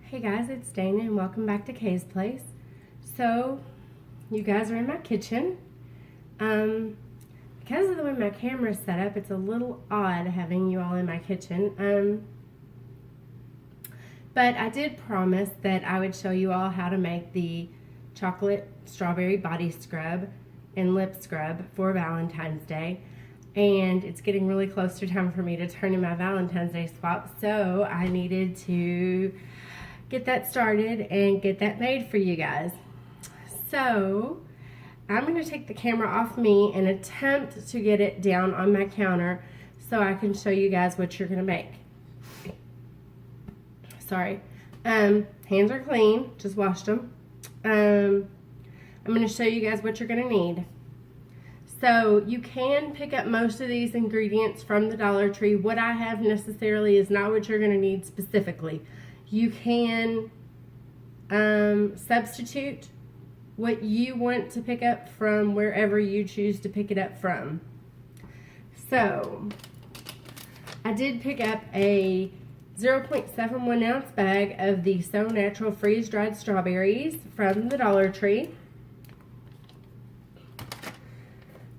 Hey guys, it's Dana and welcome back to Kay's Place. So, you guys are in my kitchen. Because of the way my camera is set up, it's a little odd having you all in my kitchen. But I did promise that I would show you all how to make the chocolate strawberry body scrub and lip scrub for Valentine's Day. And it's getting really close to time for me to turn in my Valentine's Day swap, so I needed to get that started and get that made for you guys. So I'm going to take the camera off me and attempt to get it down on my counter so I can show you guys what you're going to make. Sorry. Hands are clean, just washed them. I'm going to show you guys what you're going to need. So you can pick up most of these ingredients from the Dollar Tree. What I have necessarily is not what you're going to need specifically. You can substitute what you want to pick up from wherever you choose to pick it up from. So I did pick up a 0.71 ounce bag of the So Natural freeze-dried strawberries from the Dollar Tree.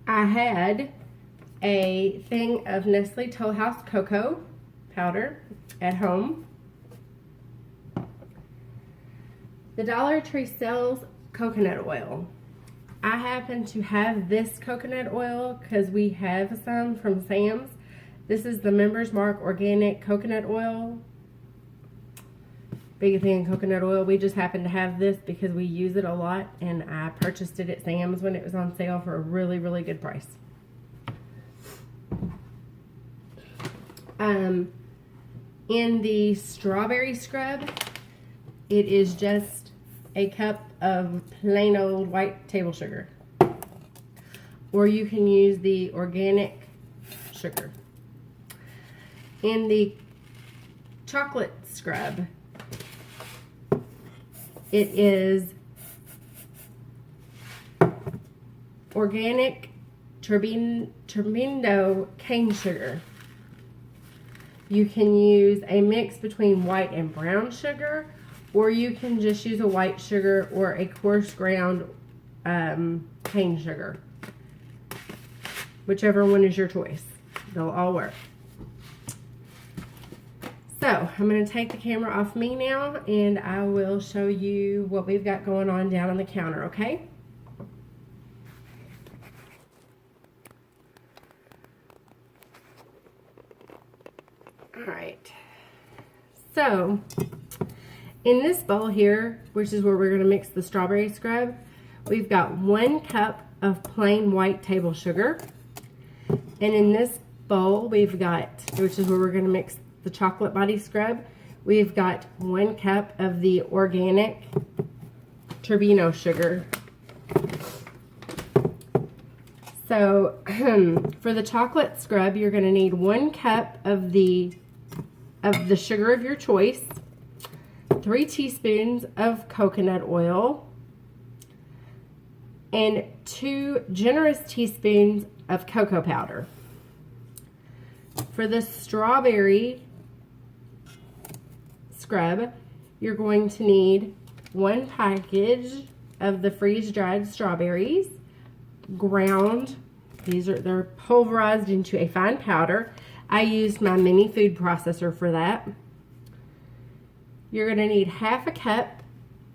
I had a thing of Nestle Toll House cocoa powder at home. The Dollar Tree sells coconut oil. I happen to have this coconut oil because we have some from Sam's. This is the Members Mark Organic Coconut Oil. Big thing in coconut oil. We just happen to have this because we use it a lot, and I purchased it at Sam's when it was on sale for a really, really good price. In the strawberry scrub, it is just a cup of plain old white table sugar. Or you can use the organic sugar. In the chocolate scrub, it is organic turbinado cane sugar. You can use a mix between white and brown sugar, or you can just use a white sugar or a coarse ground cane sugar. Whichever one is your choice. They'll all work. So, I'm going to take the camera off me now, and I will show you what we've got going on down on the counter, okay? Alright. So, in this bowl here, which is where we're going to mix the strawberry scrub, we've got 1 cup of plain white table sugar. And in this bowl, we've got, which is where we're going to mix the chocolate body scrub, we've got 1 cup of the organic turbinado sugar. So for the chocolate scrub, you're going to need 1 cup of the sugar of your choice, 3 teaspoons of coconut oil, and 2 generous teaspoons of cocoa powder. For the strawberry scrub, you're going to need 1 package of the freeze-dried strawberries, ground. They're pulverized into a fine powder. I used my mini food processor for that. You're going to need 1/2 cup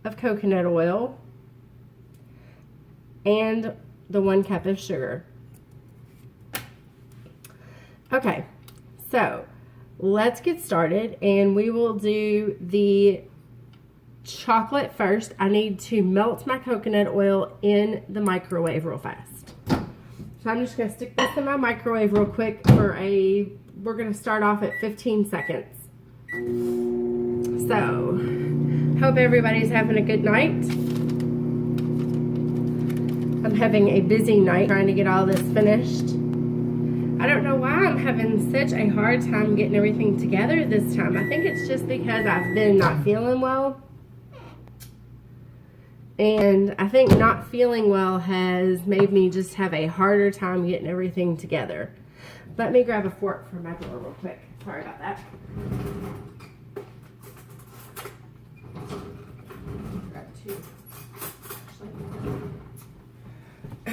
of coconut oil and the 1 cup of sugar. Okay, so let's get started, and we will do the chocolate first. I need to melt my coconut oil in the microwave real fast. So I'm just going to stick this in my microwave real quick we're going to start off at 15 seconds. So, hope everybody's having a good night. I'm having a busy night trying to get all this finished. I don't know why I'm having such a hard time getting everything together this time. I think it's just because I've been not feeling well. And I think not feeling well has made me just have a harder time getting everything together. Let me grab a fork from my drawer real quick. Sorry about that.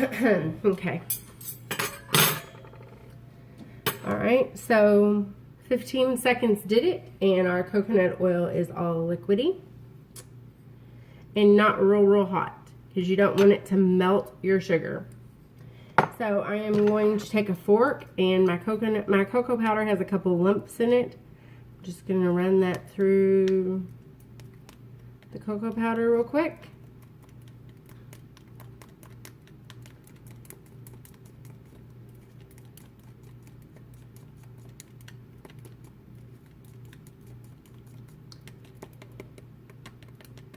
Okay. All right, so 15 seconds did it, and our coconut oil is all liquidy and not real hot because you don't want it to melt your sugar. So I am going to take a fork, and my cocoa powder has a couple lumps in it. I'm just going to run that through the cocoa powder real quick.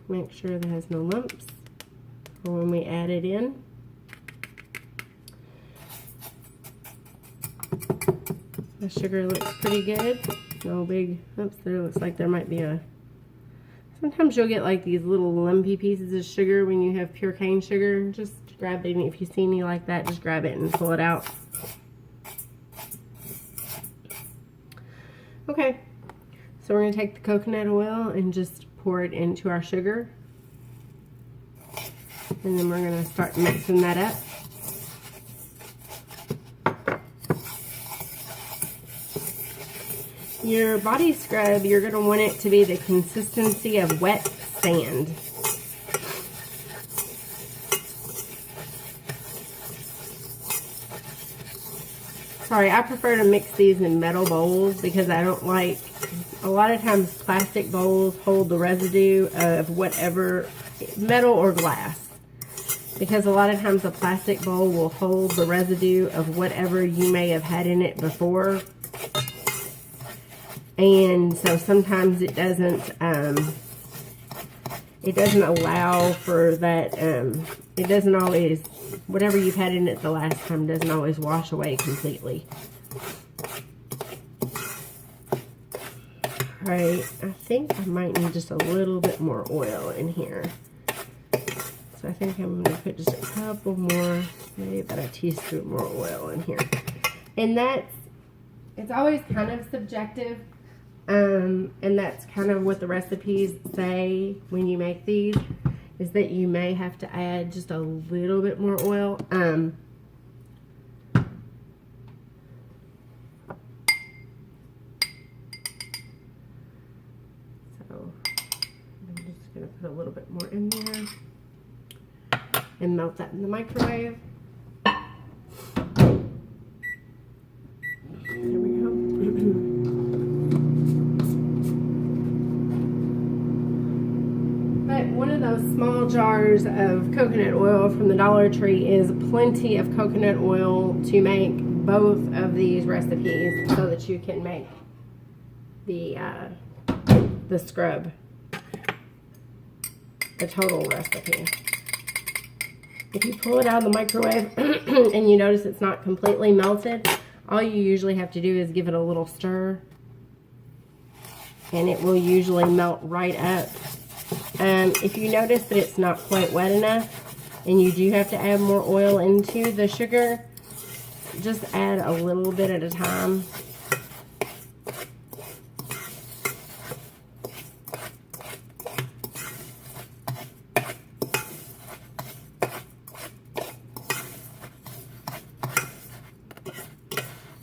Make sure there has no lumps for when we add it in. The sugar looks pretty good. No big, oops, there looks like there might be a, sometimes you'll get like these little lumpy pieces of sugar when you have pure cane sugar. Just grab it, and if you see any like that, just grab it and pull it out. Okay, so we're going to take the coconut oil and just pour it into our sugar. And then we're going to start mixing that up. Your body scrub, you're going to want it to be the consistency of wet sand. Sorry, I prefer to mix these in metal bowls because I don't like, a lot of times plastic bowls hold the residue of whatever, metal or glass. Because a lot of times a plastic bowl will hold the residue of whatever you may have had in it before. And so sometimes it doesn't allow for that, it doesn't always, whatever you've had in it the last time doesn't always wash away completely. Alright, I think I might need just a little bit more oil in here. So I think I'm going to put just a couple more, maybe about a teaspoon more oil in here. And it's always kind of subjective. And that's kind of what the recipes say when you make these, is that you may have to add just a little bit more oil. So I'm just going to put a little bit more in there and melt that in the microwave. There we go. But one of those small jars of coconut oil from the Dollar Tree is plenty of coconut oil to make both of these recipes so that you can make the scrub, the total recipe. If you pull it out of the microwave and you notice it's not completely melted, all you usually have to do is give it a little stir, and it will usually melt right up. If you notice that it's not quite wet enough and you do have to add more oil into the sugar, just add a little bit at a time.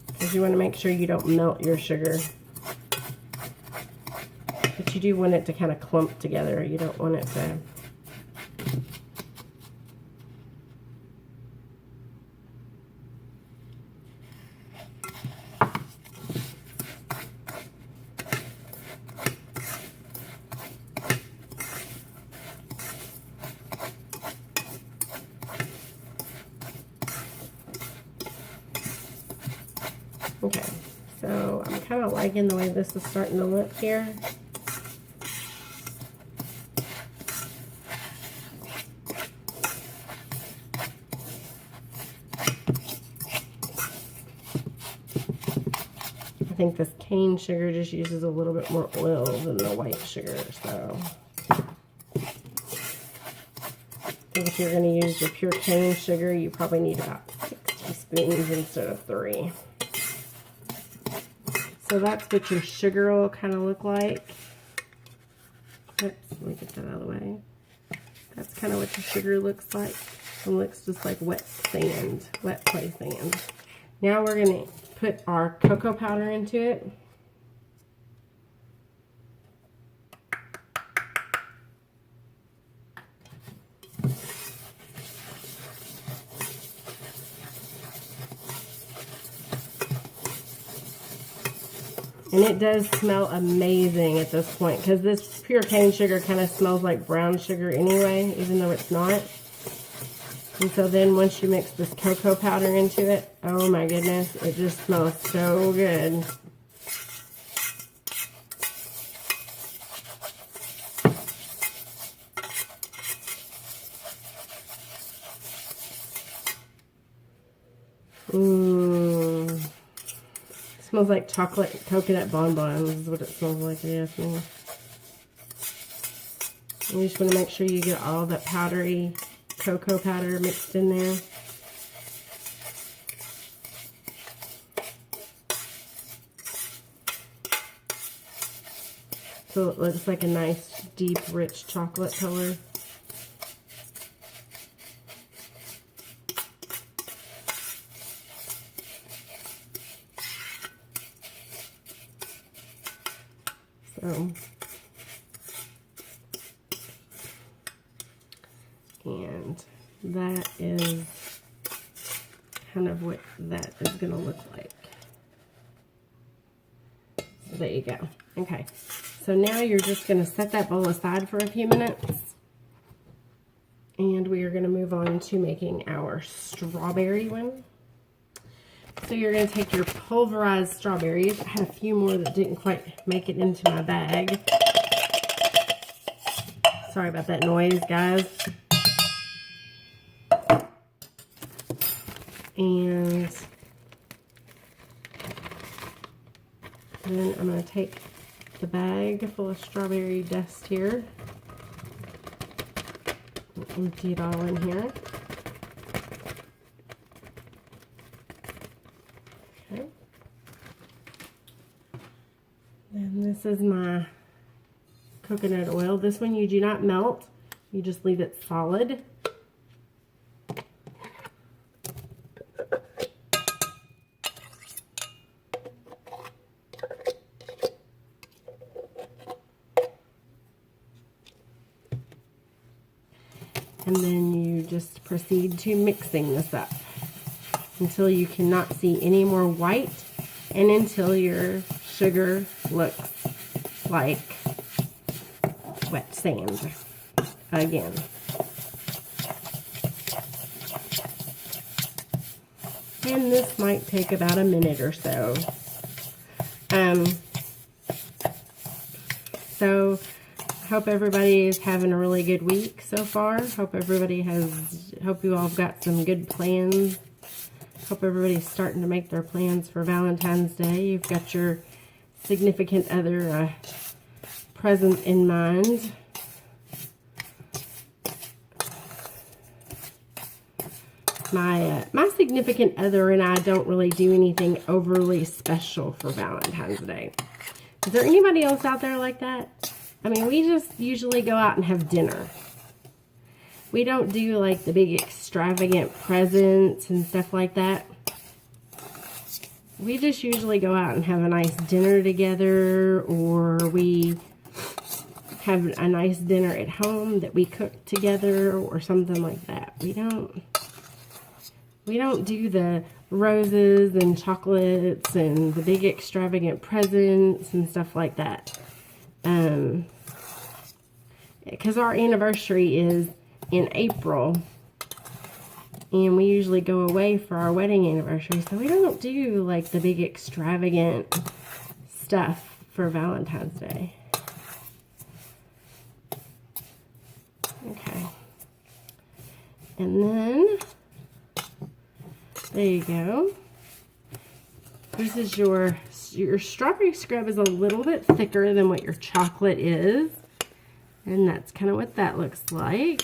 Because you want to make sure you don't melt your sugar. But you do want it to kind of clump together. You don't want it to... Okay, so I'm kind of liking the way this is starting to look here. I think this cane sugar just uses a little bit more oil than the white sugar, so I think if you're going to use the pure cane sugar, you probably need about 6 teaspoons instead of 3. So that's what your sugar will kind of look like. Oops, let me get that out of the way. That's kind of what your sugar looks like. It looks just like wet sand, wet clay sand. Now we're going to put our cocoa powder into it. And it does smell amazing at this point, because this pure cane sugar kind of smells like brown sugar anyway, even though it's not. And so then once you mix this cocoa powder into it, oh my goodness, it just smells so good. Mmm. Smells like chocolate coconut bonbons is what it smells like, yes. You just want to make sure you get all that powdery cocoa powder mixed in there. So it looks like a nice, deep, rich chocolate color. So, and that is kind of what that is going to look like. So there you go. Okay, so now you're just going to set that bowl aside for a few minutes. And we are going to move on to making our strawberry one. So you're going to take your pulverized strawberries. I had a few more that didn't quite make it into my bag. Sorry about that noise, guys. And then I'm going to take the bag full of strawberry dust here and empty it all in here. Okay. And this is my coconut oil. This one you do not melt, you just leave it solid. And then you just proceed to mixing this up until you cannot see any more white and until your sugar looks like wet sand again. And this might take about a minute or so. So hope everybody is having a really good week so far. Hope you all have got some good plans. Hope everybody's starting to make their plans for Valentine's Day. You've got your significant other present in mind. My significant other and I don't really do anything overly special for Valentine's Day. Is there anybody else out there like that? I mean, we just usually go out and have dinner. We don't do like the big extravagant presents and stuff like that. We just usually go out and have a nice dinner together, or we have a nice dinner at home that we cook together or something like that. We don't do the roses and chocolates and the big extravagant presents and stuff like that. Because our anniversary is in April, and we usually go away for our wedding anniversary, so we don't do like the big extravagant stuff for Valentine's Day. Okay, and then there you go. This is your strawberry scrub is a little bit thicker than what your chocolate is. And that's kind of what that looks like.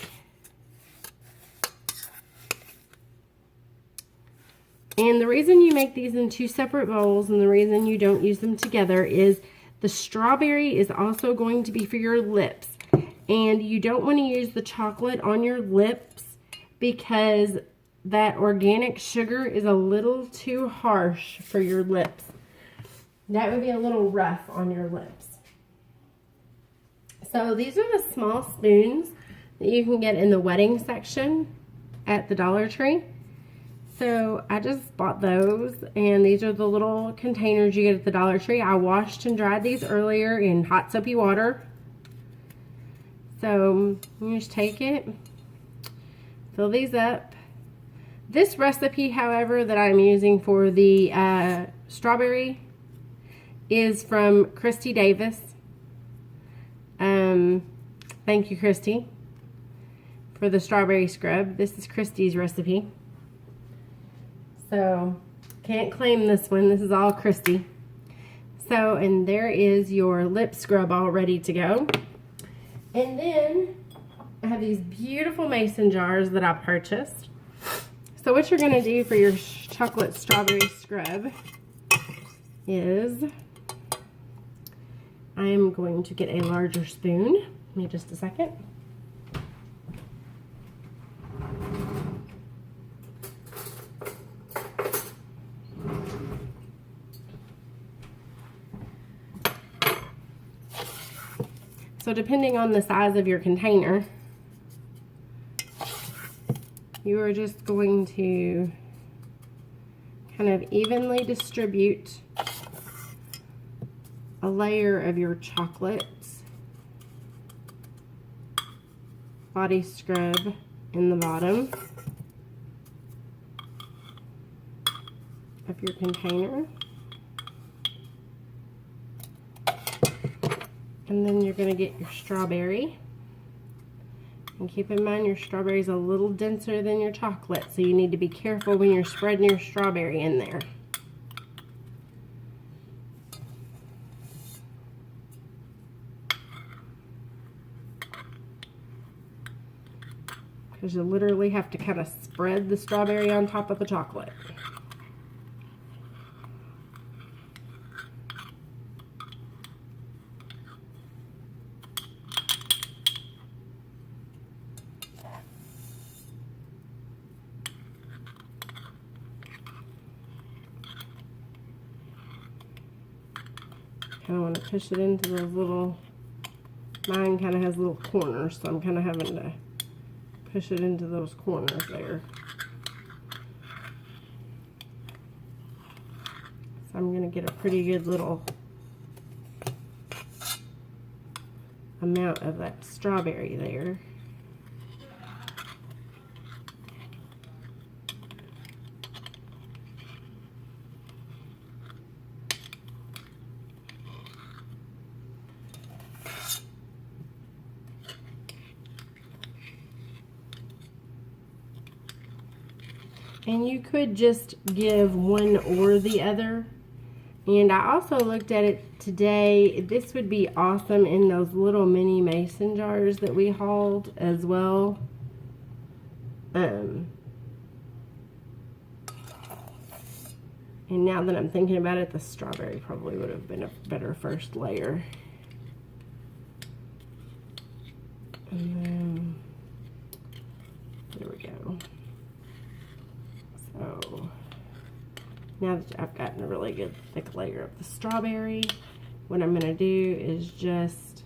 And the reason you make these in two separate bowls and the reason you don't use them together is the strawberry is also going to be for your lips. And you don't want to use the chocolate on your lips because that organic sugar is a little too harsh for your lips. That would be a little rough on your lips. So these are the small spoons that you can get in the wedding section at the Dollar Tree. So I just bought those, and these are the little containers you get at the Dollar Tree. I washed and dried these earlier in hot soapy water. So you just take it, fill these up. This recipe, however, that I'm using for the strawberry is from Christy Davis. Thank you, Christy, for the strawberry scrub. This is Christy's recipe. So, can't claim this one. This is all Christy. So, and there is your lip scrub all ready to go. And then, I have these beautiful mason jars that I purchased. So, what you're going to do for your chocolate strawberry scrub is I am going to get a larger spoon. Give me just a second. So depending on the size of your container, you are just going to kind of evenly distribute a layer of your chocolate body scrub in the bottom of your container. And then you're going to get your strawberry. And keep in mind your strawberry is a little denser than your chocolate, so you need to be careful when you're spreading your strawberry in there. Because you literally have to kind of spread the strawberry on top of the chocolate. Kind of want to push it into those little, mine kind of has little corners, so I'm kind of having to push it into those corners there. So I'm going to get a pretty good little amount of that strawberry there. And you could just give one or the other. And I also looked at it today. This would be awesome in those little mini mason jars that we hauled as well. And now that I'm thinking about it, the strawberry probably would have been a better first layer. And then, there we go. So, now that I've gotten a really good thick layer of the strawberry, what I'm going to do is just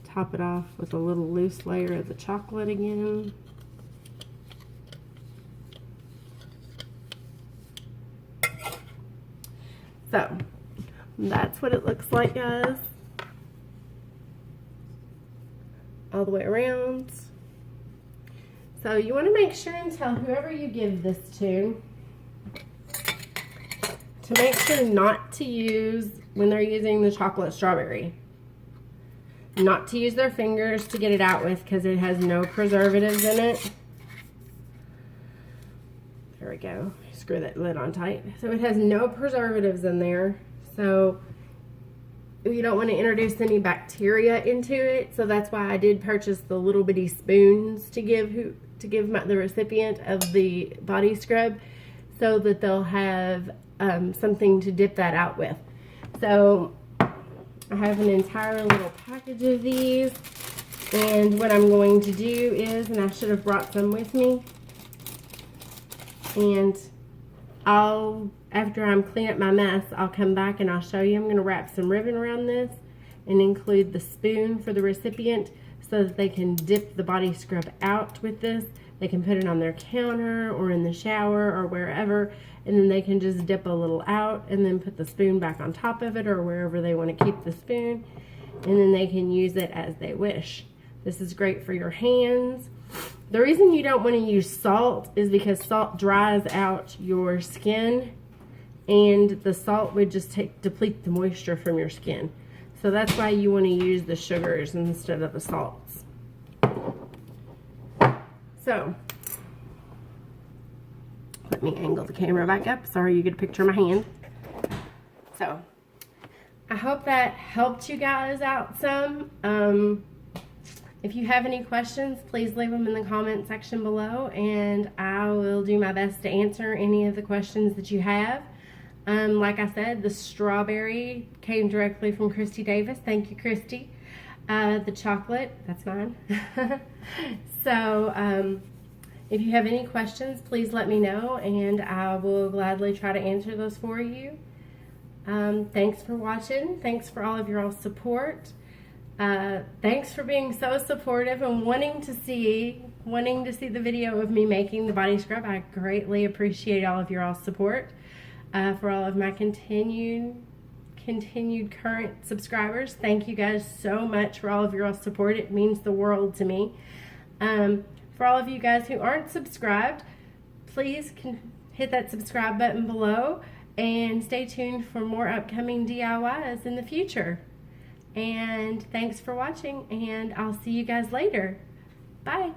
top it off with a little loose layer of the chocolate again. So, that's what it looks like, guys. All the way around. So you want to make sure and tell whoever you give this to make sure not to use, when they're using the chocolate strawberry, not to use their fingers to get it out with, because it has no preservatives in it. There we go. Screw that lid on tight. So it has no preservatives in there. So you don't want to introduce any bacteria into it. So that's why I did purchase the little bitty spoons to give the recipient of the body scrub, so that they'll have something to dip that out with. So I have an entire little package of these. And what I'm going to do is, and I should have brought some with me, and after I'm clean up my mess, I'll come back and I'll show you. I'm going to wrap some ribbon around this and include the spoon for the recipient so that they can dip the body scrub out with this. They can put it on their counter or in the shower or wherever, and then they can just dip a little out and then put the spoon back on top of it or wherever they want to keep the spoon, and then they can use it as they wish. This is great for your hands. The reason you don't want to use salt is because salt dries out your skin, and the salt would just deplete the moisture from your skin. So that's why you want to use the sugars instead of the salts. So, let me angle the camera back up. Sorry, you get a picture of my hand. So, I hope that helped you guys out some. If you have any questions, please leave them in the comment section below, and I will do my best to answer any of the questions that you have. Like I said, the strawberry came directly from Christy Davis. Thank you, Christy. The chocolate, that's mine. So, if you have any questions, please let me know, and I will gladly try to answer those for you. Thanks for watching. Thanks for all of your support. Thanks for being so supportive and wanting to see the video of me making the body scrub. I greatly appreciate all of your support. For all of my continued current subscribers, thank you guys so much for all of your support. It means the world to me. For all of you guys who aren't subscribed, please hit that subscribe button below and stay tuned for more upcoming DIYs in the future. And thanks for watching, and I'll see you guys later. Bye.